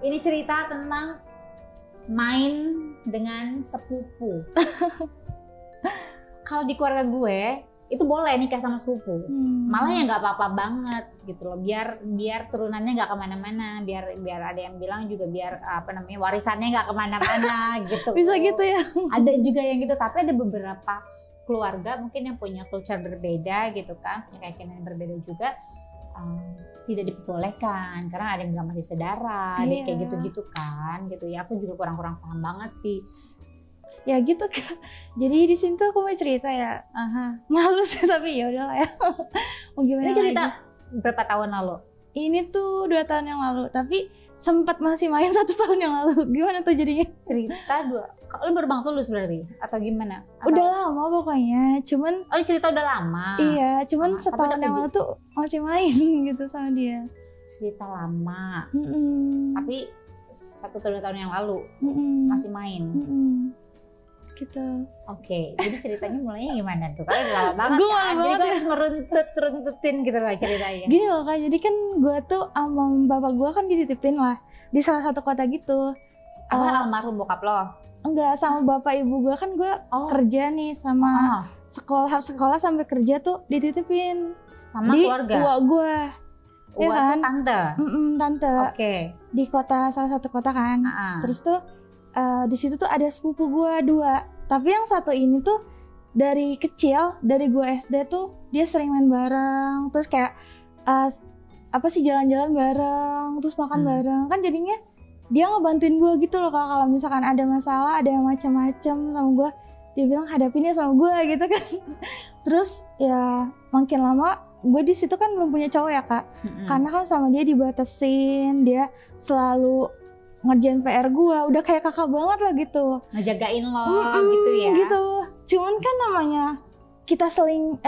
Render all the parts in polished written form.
Ini cerita tentang main dengan sepupu. Kalau di keluarga gue itu boleh nikah sama sepupu, malah ya nggak apa-apa banget gitu loh. Biar turunannya nggak kemana-mana, biar ada yang bilang juga biar warisannya nggak kemana-mana gitu. Bisa gitu ya? Ada juga yang gitu, tapi ada beberapa keluarga mungkin yang punya culture berbeda gitu kan, punya keyakinan yang berbeda juga. Tidak diperbolehkan karena ada yang bilang masih saudara, ada kayak gitu-gitu kan gitu ya. Aku juga kurang paham banget sih. Ya gitu kan. Jadi di sini tuh aku mau cerita ya. Malu sih tapi ya udahlah ya. Mau gimana? Ini cerita lagi? berapa tahun lalu? Ini tuh 2 tahun yang lalu, tapi sempat masih main 1 tahun yang lalu. Gimana tuh jadinya? Cerita 2. Kalau baru banget lulus berarti atau gimana? Udah lama pokoknya. Cuman ini cerita udah lama. Iya, cuman setahun yang lalu tuh masih main gitu sama dia. Cerita lama. Tapi 1-2 tahun yang lalu masih main. Gitu. Oke, jadi ceritanya mulainya gimana tuh? Karena udah lama banget kan, jadi gue harus runtutin gitu loh ceritanya. Gini loh Kak, jadi kan gue tuh sama bapak gue kan dititipin lah di salah satu kota gitu. Almarhum bokap lo? Enggak, sama bapak ibu gue kan gue kerja nih sama sekolah sampai kerja tuh dititipin sama di keluarga? Uwa gue. Uwa kan? Tuh tante? Tante. Oke. Di kota, salah satu kota kan. Terus tuh di situ tuh ada sepupu gue 2. Tapi yang satu ini tuh dari kecil, dari gue SD tuh dia sering main bareng, terus kayak jalan-jalan bareng, terus makan bareng. Kan jadinya dia ngebantuin gue gitu loh kalau misalkan ada masalah, ada yang macam-macam sama gue, dia bilang hadapinnya sama gue gitu kan. Terus ya makin lama gue di situ kan belum punya cowok ya Kak, karena kan sama dia dibatasin, dia selalu ngerjain PR gue, udah kayak kakak banget lah gitu. Ngejagain lo gitu ya? Gitu. Cuman kan namanya kita sering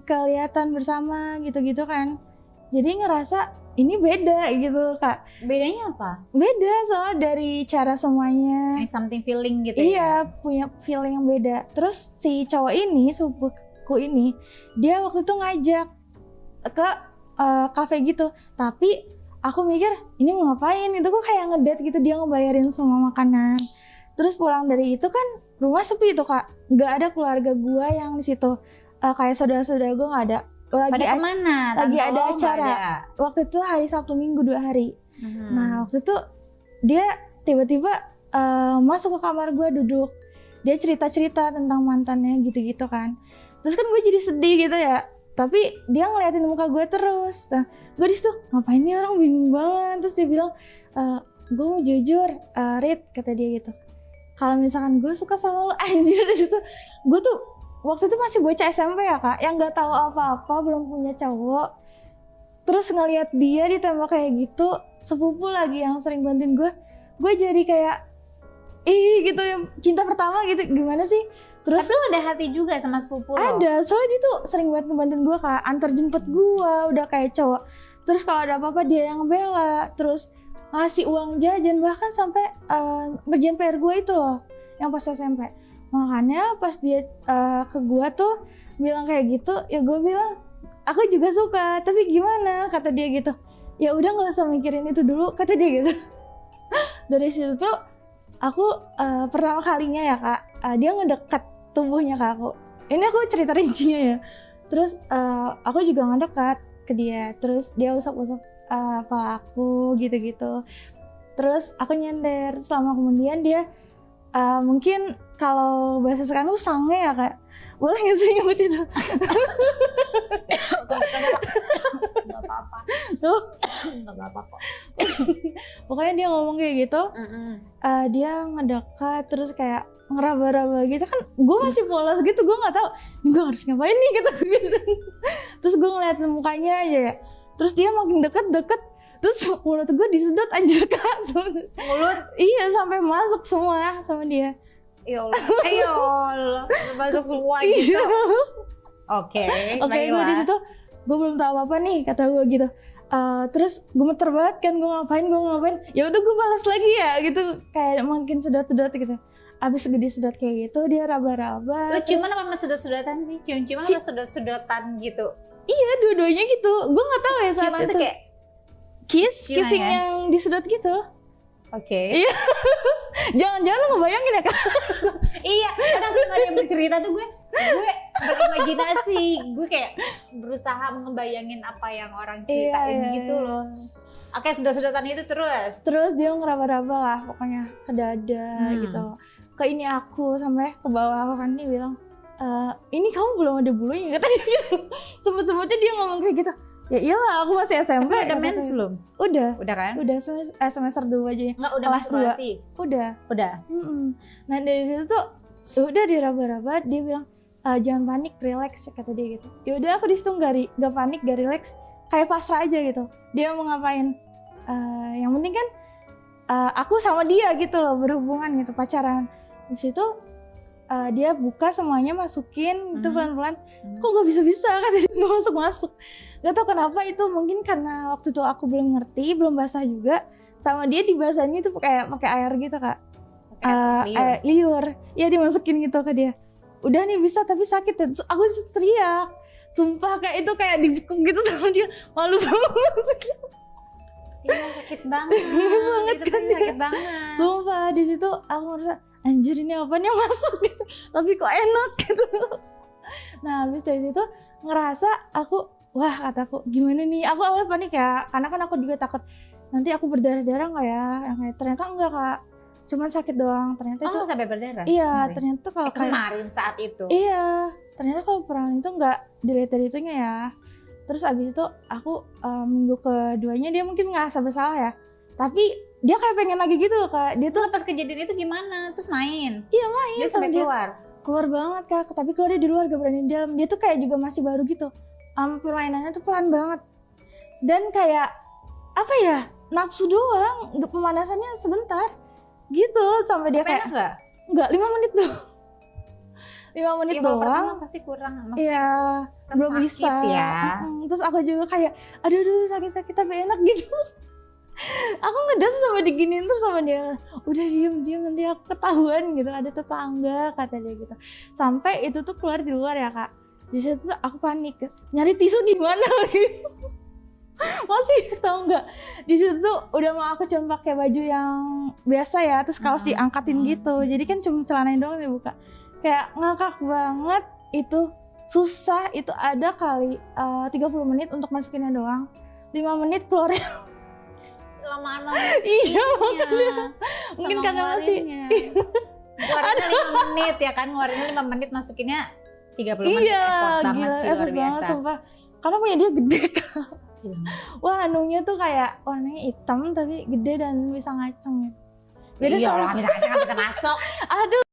kelihatan bersama gitu-gitu kan. Jadi ngerasa ini beda gitu Kak. Bedanya apa? Beda soalnya dari cara semuanya. Something feeling gitu ya? Iya, punya feeling yang beda. Terus si cowok ini, sepupuku ini, dia waktu itu ngajak ke kafe gitu. Tapi aku mikir ini mau ngapain, itu kok kayak ngedate gitu, dia ngebayarin semua makanan. Terus pulang dari itu kan rumah sepi tuh Kak, nggak ada keluarga gue yang di situ, kayak saudara-saudara gue nggak ada. Pada kemana? Lagi ada acara. Waktu itu hari Sabtu Minggu 2 hari. Nah waktu itu dia tiba-tiba masuk ke kamar gue duduk, dia cerita-cerita tentang mantannya gitu-gitu kan. Terus kan gue jadi sedih gitu ya. Tapi dia ngeliatin muka gue terus. Nah, gue disitu ngapain nih orang, bingung banget. Terus dia bilang, gue mau jujur, Rit, kata dia gitu. Kalau misalkan gue suka sama lo, anjir disitu. Gue tuh waktu itu masih bocah SMP ya Kak, yang nggak tahu apa-apa, belum punya cowok. Terus ngeliat dia ditembak kayak gitu, sepupu lagi yang sering bantuin gue jadi kayak, gitu ya, cinta pertama gitu, gimana sih? Terus tapi lo ada hati juga sama sepupu lo? Ada, soalnya dia tuh sering banget ngebantuin gue Kak, antar jemput gue, udah kayak cowok. Terus kalau ada apa-apa dia yang bela, terus ngasih uang jajan, bahkan sampai ngerjain PR gue itu loh, yang pas SMP. Makanya pas dia ke gue tuh bilang kayak gitu, ya gue bilang, aku juga suka, tapi gimana, kata dia gitu. Ya udah nggak usah mikirin itu dulu, kata dia gitu. Dari situ tuh aku pertama kalinya ya Kak, dia ngedekat tubuhnya ke aku. Ini aku cerita rincinya ya. Terus aku juga ngedekat ke dia. Terus dia usap-usap kepala aku gitu-gitu. Terus aku nyender. Selama kemudian dia mungkin kalau bahasa sekarang tuh sange ya Kak. Boleh nggak sih nyebut itu? Nggak apa-apa. Tuh. Nggak apa-apa kok. Pokoknya dia ngomong kayak gitu. Dia ngedekat terus kayak ngeraba-raba gitu kan, gue masih polos gitu, gue nggak tahu gue harus ngapain nih gitu. Terus gue ngeliatin mukanya aja ya, terus dia makin deket, terus mulut gue disedot anjir Kak. Mulut? Iya, sampai masuk semua sama dia. Ya Allah, masuk semua gitu. Oke, gue di situ gue belum tahu apa nih, kata gue gitu. Terus gemeter banget kan, gue ngapain, ya udah gue balas lagi ya gitu, kayak makin sedot-sedot gitu. Abis gede sedot kayak gitu, dia raba-raba. Lu ciuman apa sedot-sedotan sih? Ciuman apa sedot-sedotan gitu? Iya, dua-duanya gitu. Gue nggak tahu ya saat ciuman itu. Tuh kayak kissing ya? Yang disedot gitu. Oke. Iya. Jangan-jangan lo ngebayangin ya Kak? Iya, kadang suka dia bercerita tuh gue berimajinasi, gue kayak berusaha ngebayangin apa yang orang ceritain gitu loh. Oke, sudah-sudatan itu Terus dia ngeraba-raba lah pokoknya ke dada gitu. Ke ini aku sampai ke bawah aku kan, dia bilang, ini kamu belum ada bulunya katanya gitu. Sempet-sempetnya dia ngomong kayak gitu. Ya iyalah aku masih SMP. Tapi udah mens belum? Udah kan? Udah semester 2 aja. Enggak, udah kelas 2. Udah. Nah dari situ tuh udah diraba-raba, dia bilang jangan panik, relax kata dia gitu. Ya udah aku di situ gak panik, gak relax, kayak pasrah aja gitu. Dia mau ngapain? Yang penting kan aku sama dia gitu loh, berhubungan gitu, pacaran. Habis itu dia buka semuanya, masukin itu pelan-pelan. Kok gak bisa-bisa kata dia, gak masuk-masuk. Gak tau kenapa, itu mungkin karena waktu itu aku belum ngerti, belum basah juga. Sama dia dibasahinnya itu kayak pakai air gitu Kak. Liur. Ya dimasukin gitu ke dia. Udah nih bisa, tapi sakit. Terus aku teriak. Sumpah kayak itu kayak dibekuk gitu sama dia. Malu banget. Iya sakit banget. Banget itu kan sakit banget. Sumpah di situ aku merasa anjir ini apanya masuk gitu. Tapi kok enak gitu. Nah habis dari situ ngerasa aku, wah kataku gimana nih. Aku awal panik ya, karena kan aku juga takut nanti aku berdarah-darah nggak ya. Ternyata enggak Kak, cuman sakit doang. Ternyata itu sampai berdarah? Iya kemarin. Ternyata tuh kalau kemarin saat itu? Iya, ternyata kalau perang itu nggak dilihat dari itunya ya. Terus abis itu aku minggu keduanya dia mungkin ngerasa bersalah ya, tapi dia kayak pengen lagi gitu loh Kak. Dia tuh pas kejadian itu gimana? Terus main? Iya main. Dia sampai keluar banget Kak, tapi keluarnya di luar, gak berani di dalam. Dia tuh kayak juga masih baru gitu, permainannya tuh pelan banget. Dan kayak apa ya, nafsu doang, pemanasannya sebentar gitu. Sampai dia kayak enggak 5 menit tuh. 5 menit doang. Pasti kurang. Iya, belum bisa ya. Terus aku juga kayak aduh sakit-sakit tapi enak gitu. Aku ngedas sama diginiin terus sama dia, udah diem nanti aku ketahuan gitu, ada tetangga kata dia gitu. Sampai itu tuh keluar di luar ya Kak. Di situ tuh aku panik, nyari tisu di mana gitu. Masih tahu nggak? Di situ tuh udah mau aku cuma pakai baju yang biasa ya, terus kaos diangkatin gitu. Jadi kan cuma celananya doang dibuka. Kayak ngakak banget itu, susah. Itu ada kali 30 menit untuk masukinnya doang, 5 menit keluarnya. Lama-lama. Iya makanya. Mungkin karena masih ngeluarinnya 5 menit ya kan, ngeluarinnya 5 menit, masukinnya 30 menit. Effort banget sih, luar biasa. Sumpah. Karena punya dia gede Kak. Wah anunya tuh kayak warnanya hitam tapi gede dan bisa ngaceng. Beda iya, orang bisa ngaceng bisa masuk. Aduh.